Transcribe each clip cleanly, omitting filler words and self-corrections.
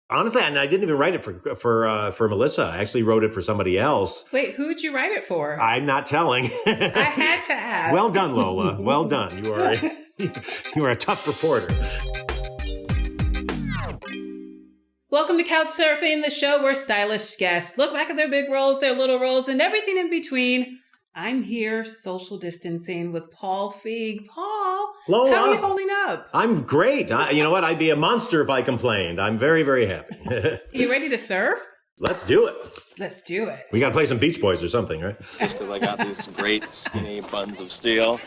Honestly, and I didn't even write it for Melissa. I actually wrote it for somebody else. Wait, who'd you write it for? I'm not telling. I had to ask. Well done, Lola. Well done. You are a tough reporter. Welcome to Couch Surfing, the show where stylish guests look back at their big roles, their little roles, and everything in between. I'm here social distancing with Paul Feig. Paul, Lola, how are you holding up? I'm great. You know what? I'd be a monster if I complained. I'm very, very happy. You ready to surf? Let's do it. Let's do it. We got to play some Beach Boys or something, right? Just because I got these great skinny buns of steel.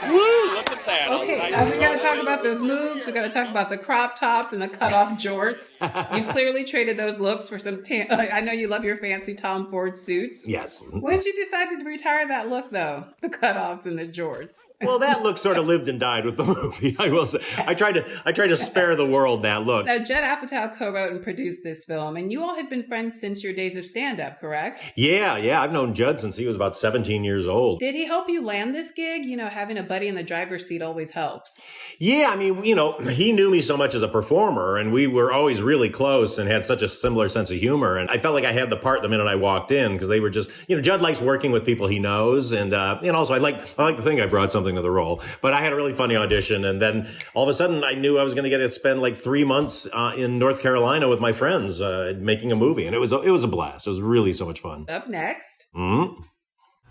Woo! Look at that. Okay, we got to talk about those moves. We got to talk about the crop tops and the cutoff jorts. You clearly traded those looks for some I know you love your fancy Tom Ford suits. Yes. When did you decide to retire that look, though? The cutoffs and the jorts. Well, that look sort of lived and died with the movie, I will say. I tried to spare the world that look. Now, Judd Apatow co-wrote and produced this film, and you all had been friends since your days of stand-up, correct? Yeah. I've known Judd since he was about 17 years old. Did he help you land this gig? You know, having a buddy in the driver's seat always helps. Yeah, I mean, he knew me so much as a performer, and we were always really close and had such a similar sense of humor. And I felt like I had the part the minute I walked in because they were just, Judd likes working with people he knows. And, also I like to think I brought something to the role. But I had a really funny audition. And then all of a sudden I knew I was going to get to spend like 3 months in North Carolina with my friends making a movie. And it was a blast. It was really so much fun. Up next. Mm-hmm.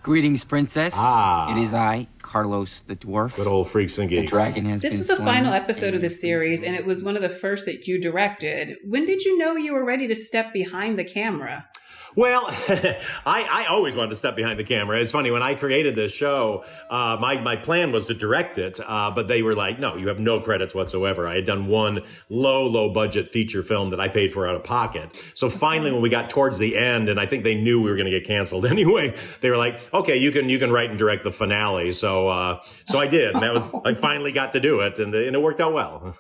Greetings, princess. It is I, Carlos the Dwarf. Good old Freaks and Geeks. The dragon has This been was the slain. final episode of the series, and it was one of the first that you directed. When did you know you were ready to step behind the camera? Well, I always wanted to step behind the camera. It's funny, when I created this show, my plan was to direct it, but they were like, no, you have no credits whatsoever. I had done one low budget feature film that I paid for out of pocket. So finally, when we got towards the end, and I think they knew we were going to get canceled anyway, they were like, okay, you can write and direct the finale. So I did, and I finally got to do it, and it worked out well.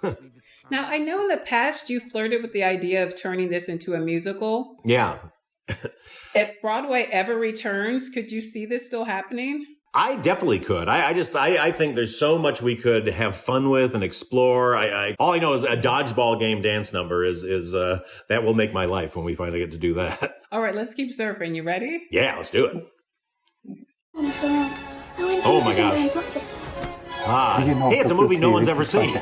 Now, I know in the past you flirted with the idea of turning this into a musical. Yeah. If Broadway ever returns, could you see this still happening? I definitely could. I think there's so much we could have fun with and explore. All I know is a dodgeball game dance number is that will make my life when we finally get to do that. All right, let's keep surfing. You ready? Yeah, let's do it. Oh Oh my gosh. Hey, it's a movie no one's ever seen.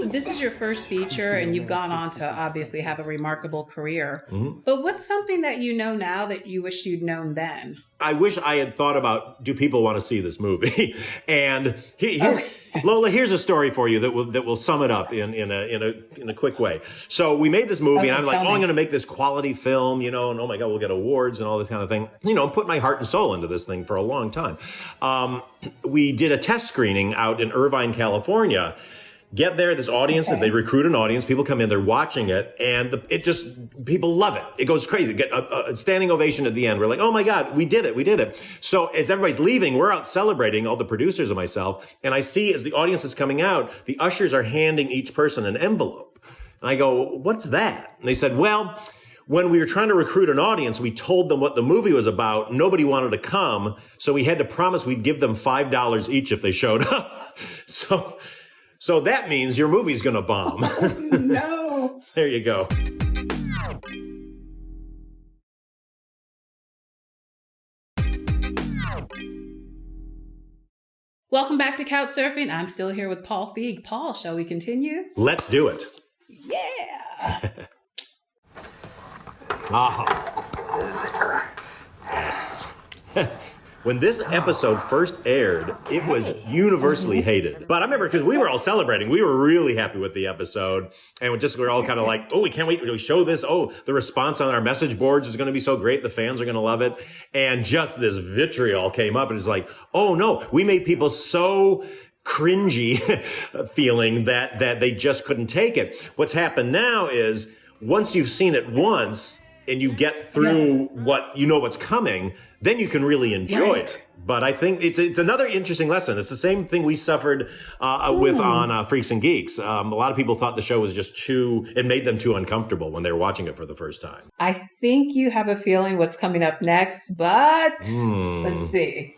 This is your first feature, and you've gone on to obviously have a remarkable career. Mm-hmm. But what's something that you know now that you wish you'd known then? I wish I had thought about, do people want to see this movie? And Lola, here's a story for you that will sum it up in a quick way. So we made this movie, and I was like, I'm going to make this quality film, and oh my God, we'll get awards and all this kind of thing. Put my heart and soul into this thing for a long time. We did a test screening out in Irvine, California. Get there, this audience, that they recruit an audience, people come in, they're watching it, and people love it. It goes crazy. Get a standing ovation at the end. We're like, oh my God, we did it. So as everybody's leaving, we're out celebrating, all the producers and myself, and I see as the audience is coming out, the ushers are handing each person an envelope. And I go, what's that? And they said, well, when we were trying to recruit an audience, we told them what the movie was about. Nobody wanted to come, so we had to promise we'd give them $5 each if they showed up. So that means your movie's going to bomb. Oh, no. There you go. Welcome back to Couch Surfing. I'm still here with Paul Feig. Paul, shall we continue? Let's do it. Yeah. Yes. When this episode first aired, it was universally hated. But I remember because we were all celebrating. We were really happy with the episode. And we're all kind of like, oh, we can't wait to show this. Oh, the response on our message boards is going to be so great. The fans are going to love it. And just this vitriol came up. And it's like, oh, no, we made people so cringy feeling that they just couldn't take it. What's happened now is once you've seen it once, and you get through what's coming, then you can really enjoy it. But I think it's another interesting lesson. It's the same thing we suffered with on Freaks and Geeks. A lot of people thought the show was just it made them too uncomfortable when they were watching it for the first time. I think you have a feeling what's coming up next, but let's see.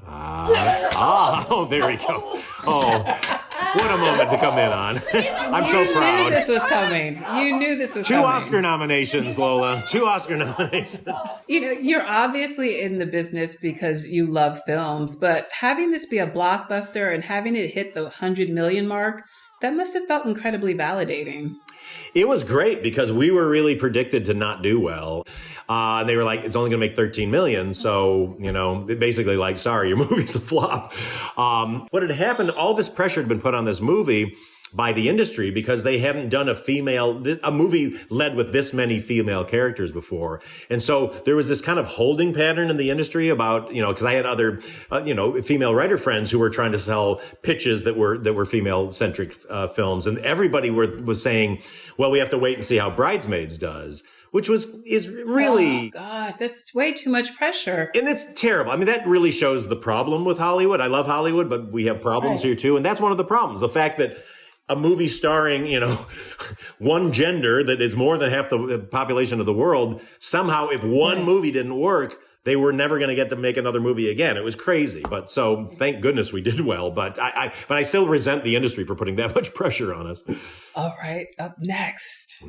Oh, there we go. Oh. What a moment to come in on. I'm so proud. You knew this was coming. You knew this was Two coming. Oscar nominations, Lola. 2 Oscar nominations. You know, you're obviously in the business because you love films, but having this be a blockbuster and having it hit the 100 million mark, that must have felt incredibly validating. It was great because we were really predicted to not do well. And they were like, it's only going to make 13 million. So, you know, basically like, sorry, your movie's a flop. What had happened, all this pressure had been put on this movie by the industry because they hadn't done a movie led with this many female characters before. And so there was this kind of holding pattern in the industry about, you know, because I had other, female writer friends who were trying to sell pitches that were female centric films. And everybody was saying, well, we have to wait and see how Bridesmaids does. Which is really... Oh, God, that's way too much pressure. And it's terrible. I mean, that really shows the problem with Hollywood. I love Hollywood, but we have problems here too. And that's one of the problems. The fact that a movie starring, you know, one gender that is more than half the population of the world, somehow if one movie didn't work, they were never going to get to make another movie again. It was crazy. But so thank goodness we did well. But I still resent the industry for putting that much pressure on us. All right, up next.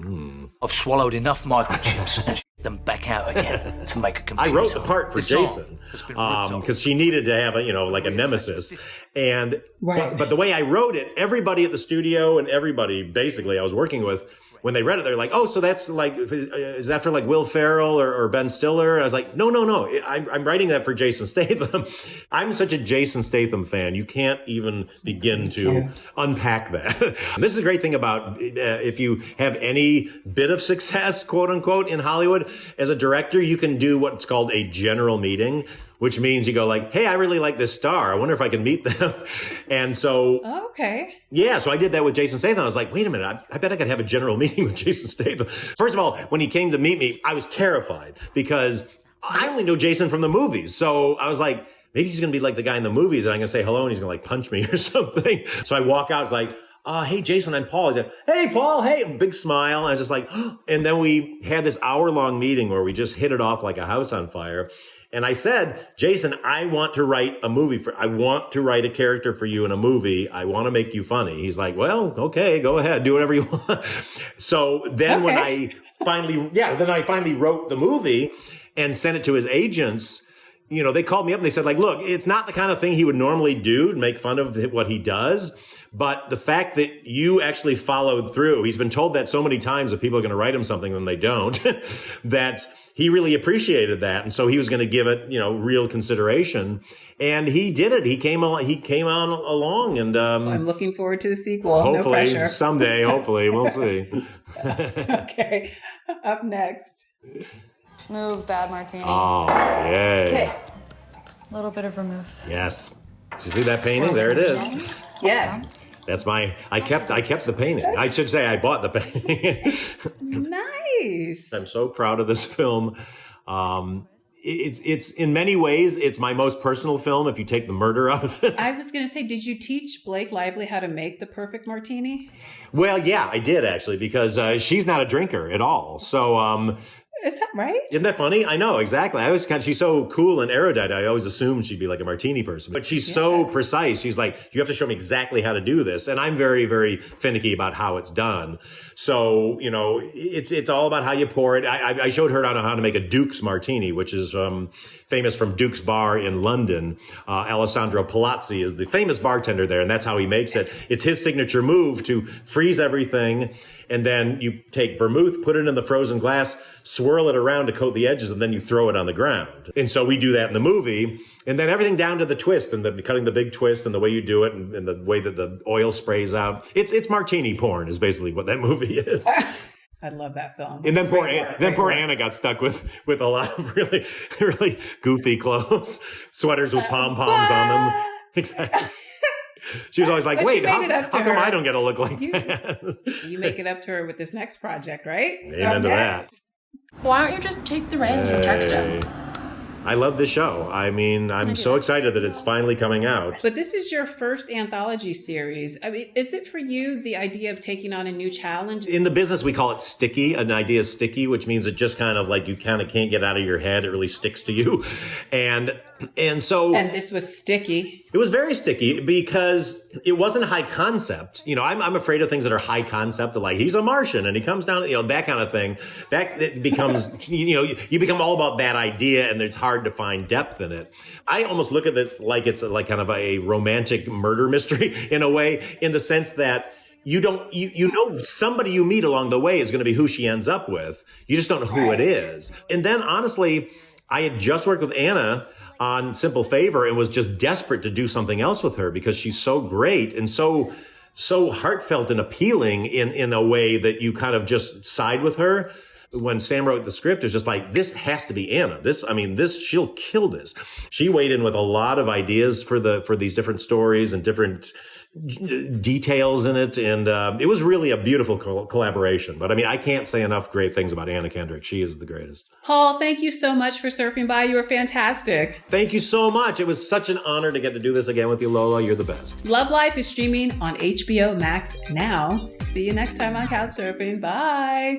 I've swallowed enough microchips and them back out again to make a computer. I wrote the part for Jason because she needed to have a nemesis. And but the way I wrote it, everybody at the studio and everybody basically I was working with, when they read it, they're like, oh, so that's like, is that for like Will Ferrell or Ben Stiller? I was like, no. I'm writing that for Jason Statham. I'm such a Jason Statham fan. You can't even begin to unpack that. This is the great thing about if you have any bit of success, quote unquote, in Hollywood, as a director, you can do what's called a general meeting, which means you go like, hey, I really like this star. I wonder if I can meet them. And so, okay. Yeah, so I did that with Jason Statham. I was like, wait a minute, I bet I could have a general meeting with Jason Statham. First of all, when he came to meet me, I was terrified because I only know Jason from the movies. So I was like, maybe he's going to be like the guy in the movies and I'm going to say hello and he's going to like punch me or something. So I walk out, it's like, hey, Jason, I'm Paul. He's like, hey, Paul, hey, big smile. And I was just like, and then we had this hour-long meeting where we just hit it off like a house on fire. And I said, Jason, I want to write a character for you in a movie. I want to make you funny. He's like, well, okay, go ahead. Do whatever you want. So then when I finally wrote the movie and sent it to his agents, you know, they called me up and they said like, look, it's not the kind of thing he would normally do to make fun of what he does. But the fact that you actually followed through, he's been told that so many times that people are going to write him something when they don't, that he really appreciated that. And so he was going to give it, you know, real consideration. And he did it. He came on along and, I'm looking forward to the sequel. Hopefully, no pressure. Someday, hopefully, we'll see. Okay. Up next. Move, bad martini. Oh, yay. Okay. A little bit of vermouth. Yes. Did you see that painting? There it is. Yes. That's I kept the painting. I should say I bought the painting. Nice. I'm so proud of this film. It's in many ways, it's my most personal film if you take the murder out of it. I was going to say, did you teach Blake Lively how to make the perfect martini? Well, yeah, I did actually, because she's not a drinker at all. So, is that right? Isn't that funny? I know, exactly. She's so cool and erudite. I always assumed she'd be like a martini person, but she's so precise. She's like, you have to show me exactly how to do this. And I'm very, very finicky about how it's done. So, you know, it's all about how you pour it. I showed her how to make a Duke's martini, which is famous from Duke's Bar in London. Alessandro Palazzi is the famous bartender there, and that's how he makes it. It's his signature move to freeze everything, and then you take vermouth, put it in the frozen glass, swirl it around to coat the edges, and then you throw it on the ground. And so we do that in the movie. And then everything down to the twist and cutting the big twist and the way you do it and the way that the oil sprays out. It's martini porn is basically what that movie is. I love that film. And then poor Anna got stuck with a lot of really, really goofy clothes, sweaters with pom-poms on them. Exactly. She was always like, wait, how come I don't get a look like that? You make it up to her with this next project, right? Amen to that. Why don't you just take the reins and text him? I love the show. I mean, I'm so excited that it's finally coming out. But this is your first anthology series. I mean, is it for you the idea of taking on a new challenge? In the business, we call it sticky. An idea is sticky, which means it just kind of like you kind of can't get out of your head. It really sticks to you. And And so... And this was sticky. It was very sticky because it wasn't high concept. You know, I'm afraid of things that are high concept, like he's a Martian and he comes down, you know, that kind of thing. That it becomes, you know, you become all about that idea and it's hard to find depth in it. I almost look at this like it's like kind of a romantic murder mystery in a way, in the sense that you know somebody you meet along the way is going to be who she ends up with. You just don't know who it is. And then honestly, I had just worked with Anna on Simple Favor and was just desperate to do something else with her because she's so great and so heartfelt and appealing in a way that you kind of just side with her. When Sam wrote the script, it was just like, this has to be Anna. She'll kill this. She weighed in with a lot of ideas for these different stories and different details in it. And it was really a beautiful collaboration. But I mean, I can't say enough great things about Anna Kendrick. She is the greatest. Paul, thank you so much for surfing by. You were fantastic. Thank you so much. It was such an honor to get to do this again with you, Lola. You're the best. Love Life is streaming on HBO Max now. See you next time on Couch Surfing. Bye.